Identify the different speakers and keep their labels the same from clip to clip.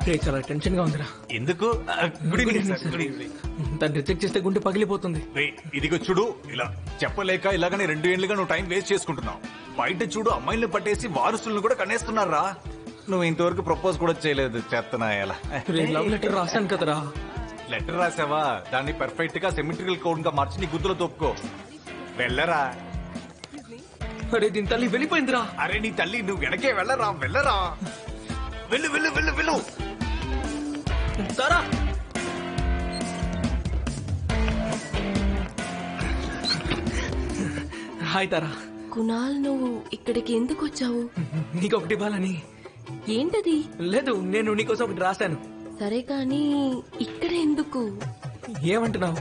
Speaker 1: రే చాలా టెన్షన్ గా ఉందిరా.
Speaker 2: ఎందుకు? Good evening sir. Good evening.
Speaker 1: దాన్ని రిజెక్ట్ చేస్తే గుండె పగిలిపోతుంది.
Speaker 2: ఇదిగో చూడు, ఇలా చెప్పలేక ఇలాగనే 2 ఏళ్లుగా నువ్వు టైం వేస్ట్ చేసుకుంటున్నావు. బయట చూడు, అమ్మాయిల్ని పట్టేసి వారసులను కూడా కనేస్తున్నారా. నువ్వు ఇంతవరకు ప్రపోజ్ కూడా చేయలేదు. చేస్తున్నా ఎలా?
Speaker 1: రే లవ్ లెటర్ రాశాను కదరా.
Speaker 2: లెటర్ రాసావా? దాన్ని పర్ఫెక్ట్ గా సిమెట్రికల్ కోడ్ గా మార్చి నీ గుద్దులో తోపుకో. వెళ్ళరా.
Speaker 1: అరే దీని తల్లి వెళ్ళిపోయిందిరా.
Speaker 2: అరే నీ తల్లి, నువ్వు వెనకే వెళ్ళరా. వెళ్ళరా. వెళ్ళు వెళ్ళు వెళ్ళు వెళ్ళు.
Speaker 1: తారా హాయ్ తారా.
Speaker 3: కునాల్, నువ్వు ఇక్కడికి ఎందుకు వచ్చావు?
Speaker 1: నీకు ఒకటి ఇవ్వాలని.
Speaker 3: ఏంటది?
Speaker 1: లేదు, నేను నీకోసం ఒకటి రాశాను.
Speaker 3: సరే కానీ ఇక్కడ ఎందుకు?
Speaker 1: ఏమంటున్నావు?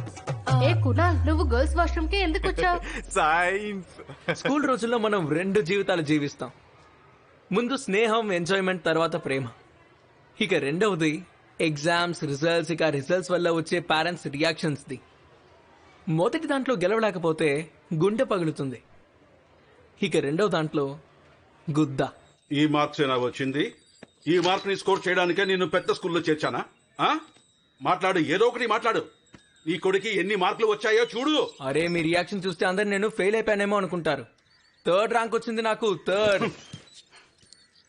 Speaker 4: ఏ కునాల్, నువ్వు గర్ల్స్ వాష్రూమ్ కి ఎందుకు వచ్చావు?
Speaker 2: సైన్స్.
Speaker 1: స్కూల్ రోజుల్లో మనం 2 జీవితాలు జీవిస్తాం. ముందు స్నేహం, ఎంజాయ్మెంట్, తర్వాత ప్రేమ. ఇక రెండవది ఎగ్జామ్స్, రిజల్ట్స్. ఇక రిజల్ట్స్ వల్ల వచ్చే పేరెంట్స్ రియాక్షన్స్ ది. మొదటి దాంట్లో గెలవలేకపోతే గుండె పగులుతుంది. ఇక రెండవ దాంట్లో గుద్ద.
Speaker 5: ఈ మార్క్స్ ఏనా వచ్చింది? ఈ మార్క్ ని స్కోర్ చేయడానికే నిన్ను పెద్ద స్కూల్లో చేర్చానా? మాట్లాడు, ఏదో ఒకటి మాట్లాడు. నీ కొడుకు ఎన్ని మార్కులు వచ్చాయో చూడు.
Speaker 1: అరే మీ రియాక్షన్ చూస్తే అందరు నేను ఫెయిల్ అయిపోయానేమో అనుకుంటారు. 3rd ర్యాంక్ వచ్చింది నాకు. 3rd.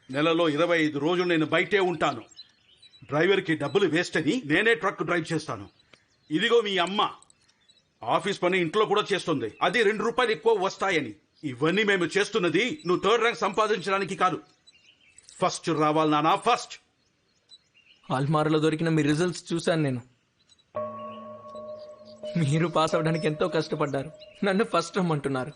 Speaker 5: నెలలో 25 రోజులు నేను బయటే ఉంటాను. డ్రైవర్ కి డబ్బులు వేస్ట్ అని నేనే ట్రక్ డ్రైవ్ చేస్తాను. ఇదిగో మీ అమ్మ ఆఫీస్ పని ఇంట్లో కూడా చేస్తుంది. అది 2 రూపాయలు ఎక్కువ వస్తాయని. ఇవన్నీ మేము చేస్తున్నది నువ్వు 3rd ర్యాంక్ సంపాదించడానికి కాదు. ఫస్ట్ రావాలి నానా, ఫస్ట్.
Speaker 1: అల్మారాలో దొరికిన మీ రిజల్ట్స్ చూశాను నేను. మీరు పాస్ అవడానికి ఎంతో కష్టపడ్డారు. నన్ను ఫస్ట్ రమ్మంటున్నారు.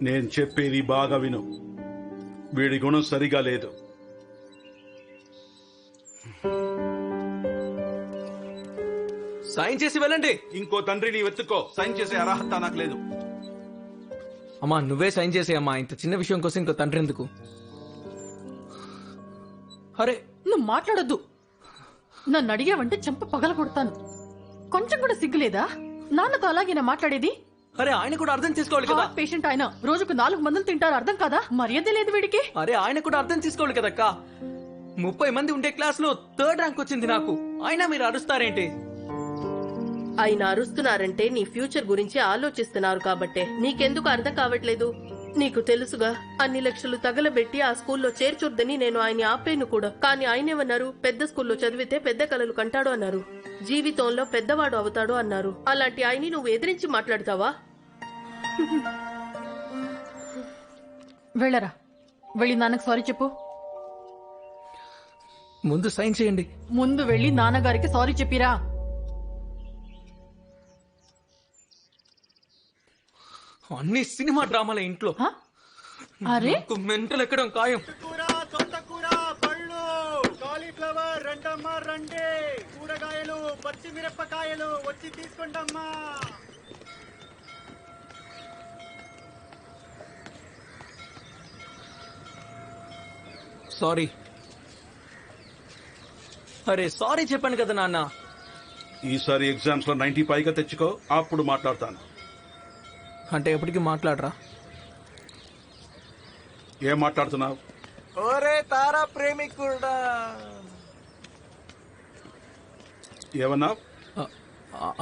Speaker 5: నేను చెప్పేది బాగా విను. వీడి గుణం సరిగా లేదు.
Speaker 1: సైన్ చేసి వెళ్ళండి.
Speaker 5: ఇంకో తండ్రిని వెతుక్కో. సైన్ చేసే అర్హత నాకు లేదు.
Speaker 1: అమ్మా నువ్వే సైన్ చేసేయమ్మా. ఇంత చిన్న విషయం కోసం ఇంకో తండ్రి ఎందుకు? అరే
Speaker 4: నువ్వు మాట్లాడొద్దు. నన్ను అడిగావంటే చెంప పగల కొడతాను. కొంచెం కూడా సిగ్గులేదా? నాన్నతో అలాగేనా మాట్లాడేది?
Speaker 1: అరే ఆయన కూడా అర్థం చేసుకోవాలి కదా.
Speaker 4: పేషెంట్ ఆయన రోజుకు 4 మందిని తింటారు, అర్థం కాదా? మర్యాద లేదు వీడికి.
Speaker 1: అరే ఆయన కూడా అర్థం చేసుకోవాలి కదక్క. 30 మంది ఉండే క్లాస్ లో 3rd ర్యాంక్ వచ్చింది నాకు. అయినా మీరు అరుస్తారేంటి?
Speaker 3: ఆయన అరుస్తున్నారంటే నీ ఫ్యూచర్ గురించి ఆలోచిస్తున్నారు కాబట్టే. నీకెందుకు అర్థం కావట్లేదు? నీకు తెలుసుగా, అన్ని లక్షలు తగలబెట్టి ఆ స్కూల్లో చేర్చొద్దని నేను ఆయన ఆపేను కూడా. కానీ ఆయనేమన్నారు? పెద్ద స్కూల్లో చదివితే పెద్ద కలలు కంటాడు అన్నారు. జీవితంలో పెద్దవాడు అవుతాడు అన్నారు. అలాంటి ఆయన్ని నువ్వు ఎదిరించి మాట్లాడతావా?
Speaker 4: వెళ్ళరా, వెళ్ళి నాన్నకు సారీ చెప్పు.
Speaker 1: ముందు సైన్ చేయండి.
Speaker 4: ముందు వెళ్ళి నాన్నగారికి సారీ చెప్పిరా.
Speaker 1: అన్ని సినిమా డ్రామాల ఇంట్లో.
Speaker 4: అరే
Speaker 1: మెంటల్ ఎక్కడం ఖాయం.
Speaker 6: పళ్ళు, కాలీఫ్లవర్ రెండమ్మా, రండి. కూరగాయలు, పచ్చిమిరపకాయలు వచ్చి తీసుకోండమ్మా.
Speaker 1: సారీ. అరే సారీ చెప్పాను కదా నాన్న.
Speaker 5: ఈసారి ఎగ్జామ్స్ లో 90 పైగా తెచ్చుకో, అప్పుడు మాట్లాడతాను.
Speaker 1: అంటే ఎప్పటికీ మాట్లాడరా?
Speaker 5: ఏం మాట్లాడుతున్నావు?
Speaker 2: ఓరే తారా ప్రేమికుడా.
Speaker 5: ఏమన్నావు?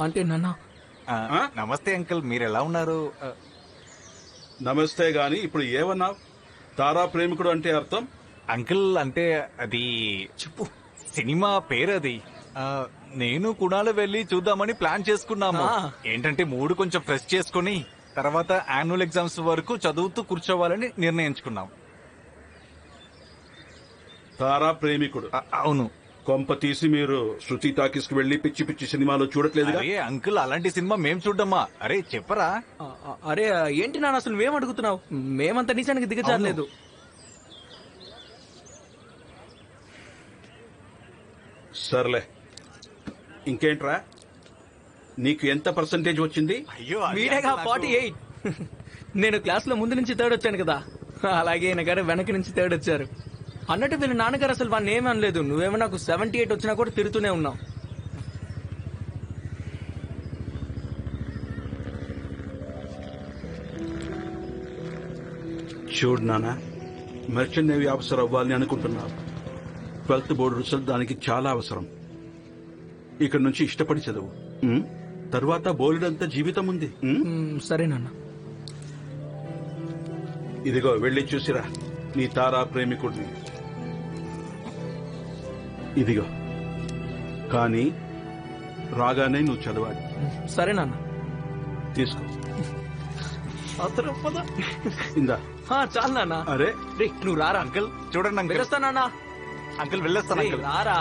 Speaker 1: అంటే నాన్న
Speaker 2: నమస్తే అంకుల్, మీరు ఎలా ఉన్నారు?
Speaker 5: నమస్తే గాని ఇప్పుడు ఏమన్నావు? తారా ప్రేమికుడు అంటే అర్థం?
Speaker 2: అంకుల్ అంటే అది
Speaker 1: చెప్పు.
Speaker 2: సినిమా పేరు అది. నేను కుణాలు వెళ్ళి చూద్దామని ప్లాన్ చేసుకున్నాము. ఏంటంటే మూడు కొంచెం ఫ్రెష్ చేసుకుని తర్వాత యాన్యువల్ ఎగ్జామ్స్ వరకు చదువుతూ కూర్చోవాలని నిర్ణయించుకున్నాం.
Speaker 5: తారా ప్రేమికుడు.
Speaker 2: అవును.
Speaker 5: కొంప తీసి మీరు శృతి టాకీస్ కి వెళ్లి పిచ్చి పిచ్చి సినిమాలు చూడట్లేదుగా?
Speaker 2: అరే అంకుల్, అలాంటి సినిమా మేం చూడమ్మా. అరే చెప్పరా.
Speaker 1: అరే ఏంటి నాన్న అసలు మేం అడుగుతున్నావు? మేమంత నిజానికి దిగజారలేదు.
Speaker 5: సర్లే, ఇంకేంట్రా? నీకు ఎంత పర్సంటేజ్ వచ్చింది?
Speaker 2: అయ్యో
Speaker 1: వీడేగా 48. నేను క్లాస్ లో ముందు నుంచి 3rd వచ్చాను కదా, అలాగే ఈయన గారు వెనక నుంచి 3rd వచ్చారు. అన్నట్టు వీళ్ళ నాన్నగారు అసలు వాడిని ఏమీ అనలేదు. నువ్వేమో నాకు 78 వచ్చినా కూడా తిరుగుతూనే ఉన్నావు.
Speaker 5: చూడు నాన్న, మెర్చెంట్ నేవీ ఆఫీసర్ అవ్వాలని అనుకుంటున్నావు. 12th బోర్డు రిజల్ట్ దానికి చాలా అవసరం. ఇక్కడ నుంచి ఇష్టపడి చదువు. తర్వాత బోలెడంత జీవితం ఉంది.
Speaker 1: సరే నాన్న.
Speaker 5: ఇదిగో వెళ్ళి చూసిరా నీ తారా ప్రేమికుడిని. ఇదిగో కానీ రాగానే నువ్వు చదవాలి.
Speaker 1: సరే నాన్న.
Speaker 5: తీసుకో.
Speaker 1: అవసరం పద.
Speaker 5: ఇందా.
Speaker 1: చాలు నాన్న.
Speaker 5: అరే
Speaker 1: రే నువ్వు రారా.
Speaker 2: అంకుల్ చూడండి అంకుల్.
Speaker 1: వెళ్ళొస్తా నాన్న.
Speaker 2: అంకుల్ వెళ్ళొస్తాను
Speaker 1: రేయ్,
Speaker 2: అంకుల్.
Speaker 1: రారా.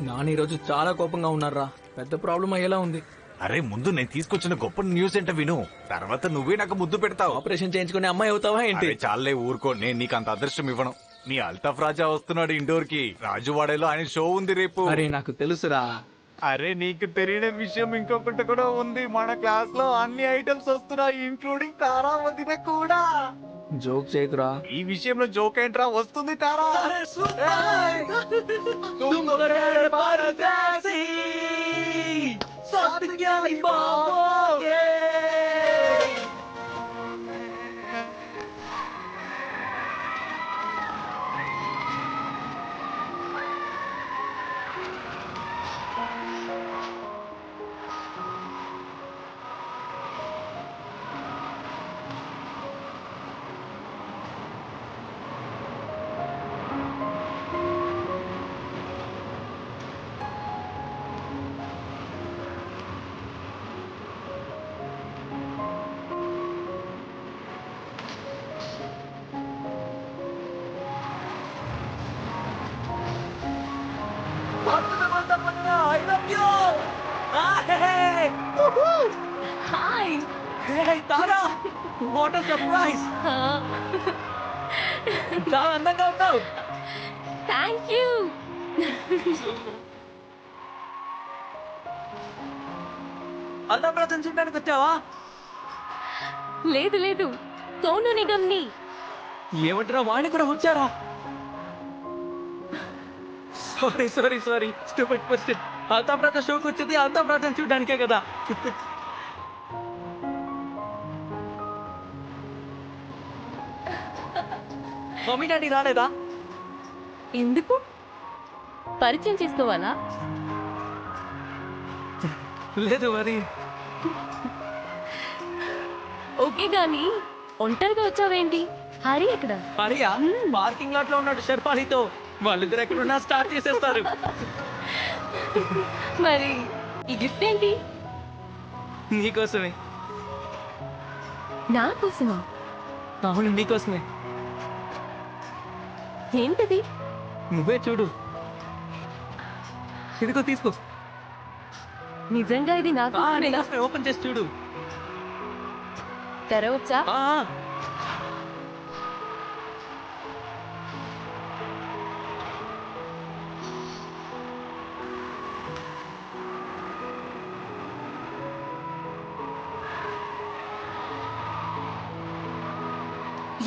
Speaker 1: నాన్న ఈరోజు చాలా కోపంగా ఉన్నారా. పెద్ద ప్రాబ్లం అయ్యేలా ఉంది.
Speaker 2: అరే ముందు నేను తీసుకొచ్చిన గొప్ప న్యూస్ ఏంటో విను, తర్వాత నువ్వే నాకు ముద్దు పెడతావు.
Speaker 1: ఆపరేషన్ చేయించుకునే అమ్మాయి అవుతావా ఏంటి?
Speaker 2: అరే చాలే ఊరుకో, నేను నీకు అంత అదృష్టం ఇవ్వను. నీ అల్తాఫ్ రాజా వస్తున్నాడు ఇండోర్ కి. రాజువాడలో ఆయన షో ఉంది రేపు.
Speaker 1: అరే నాకు తెలుసురా.
Speaker 2: అరే నీకు తెలియని విషయం ఇంకొకటి కూడా ఉంది. మన క్లాస్ లో అన్ని ఐటమ్స్ వస్తున్నాయి, ఇంక్లూడింగ్ తారా వదిన కూడా.
Speaker 1: జోక్ చేయకురా.
Speaker 2: ఈ విషయంలో జోక్ ఏంట్రా, వస్తుంది తారా.
Speaker 1: తారా, వాట్ a surprise. చాలా అందంగా ఉన్నావు.
Speaker 7: Thank you.
Speaker 1: అందం ప్రజెంట్ చూడడానికి వచ్చావా?
Speaker 7: లేదు లేదు, సోను నిగమ్ని.
Speaker 1: ఏమంటారా, వాడిని కూడా వచ్చారా? Sorry sorry sorry, stupid question. Altaf Raja షోకి వచ్చేది అల్తాఫ్ రాజా చూడడానికే కదా. మమ్మీ డాడీ రాలేదా?
Speaker 7: ఎందుకు? పరిచయం చేసుకోవాలా?
Speaker 1: లేదు మరి.
Speaker 7: ఓకే గాని ఒంటరిగా వచ్చావేంటి? హరి ఎక్కడ?
Speaker 1: హరియా పార్కింగ్ లాట్ లో ఉన్నాడు షర్పాలితో. వాళ్ళిద్దరు ఎక్కడున్నా స్టార్ట్ చేసేస్తారు.
Speaker 7: మరి ఈ గిఫ్ట్ ఏంటి?
Speaker 1: నీకోసమే.
Speaker 7: నా కోసమా?
Speaker 1: అవును నీకోసమే.
Speaker 7: ఏంటది?
Speaker 1: నువ్వే చూడు. ఇదిగో తీసుకో.
Speaker 7: నిజంగా ఇది నాకు
Speaker 1: ఓపెన్ చేసి చూడు.
Speaker 7: తెరవచ్చా?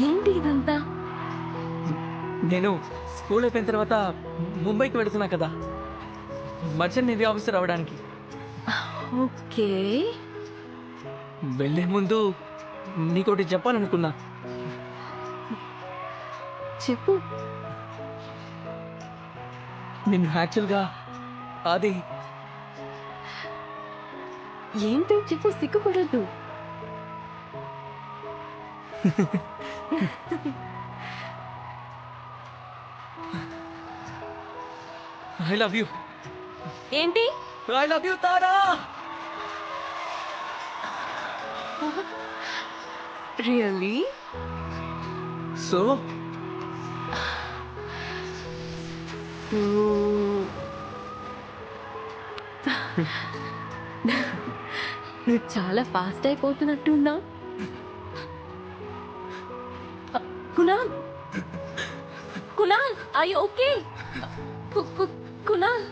Speaker 7: ఏంటి ఇదంతా?
Speaker 1: నేను స్కూల్ అయిపోయిన తర్వాత ముంబైకి వెళుతున్నా కదా, మర్చెంట్ నేవీ ఆఫీసర్ అవడానికి.
Speaker 7: ఓకే,
Speaker 1: వెళ్ళే ముందు నీకోటి చెప్పాలనుకున్నా.
Speaker 7: చెప్పు.
Speaker 1: నేను యాక్చువల్గా అది
Speaker 7: ఏంటో చెప్పు, సిగ్గుపడద్దు.
Speaker 1: I love you.
Speaker 7: ఏంటి?
Speaker 1: I love you Tara.
Speaker 7: Really?
Speaker 1: So
Speaker 7: నువ్వు చాలా ఫాస్ట్ అయిపోతున్నట్టున్నా. Kunal, Kunal, I okay? Kunal,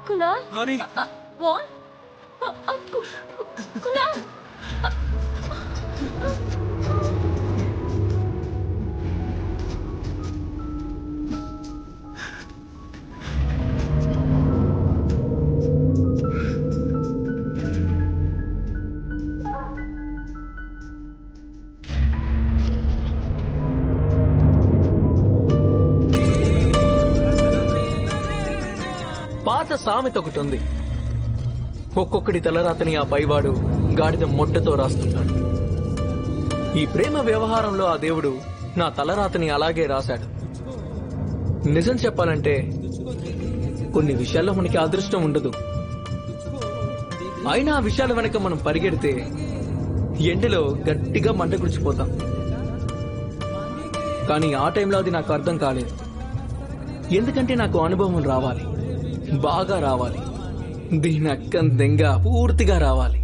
Speaker 7: Kunal,
Speaker 1: Hari
Speaker 7: what? Kunal.
Speaker 1: పాత సామెత ఒకటి ఉంది, ఒక్కొక్కడి తలరాతని ఆ పైవాడు గాడిద మొట్టతో రాస్తుంటాడు. ఈ ప్రేమ వ్యవహారంలో ఆ దేవుడు నా తలరాతని అలాగే రాశాడు. నిజం చెప్పాలంటే కొన్ని విషయాల్లో మనకి అదృష్టం ఉండదు. అయినా ఆ విషయాల వెనక మనం పరిగెడితే ఎండలో గట్టిగా మంట గుడిచిపోతాం. కానీ ఆ టైంలో అది నాకు అర్థం కాలేదు. ఎందుకంటే నాకు అనుభవం రావాలి, బాగా రావాలి, దీని అక్కం దెంగ పూర్తిగా రావాలి.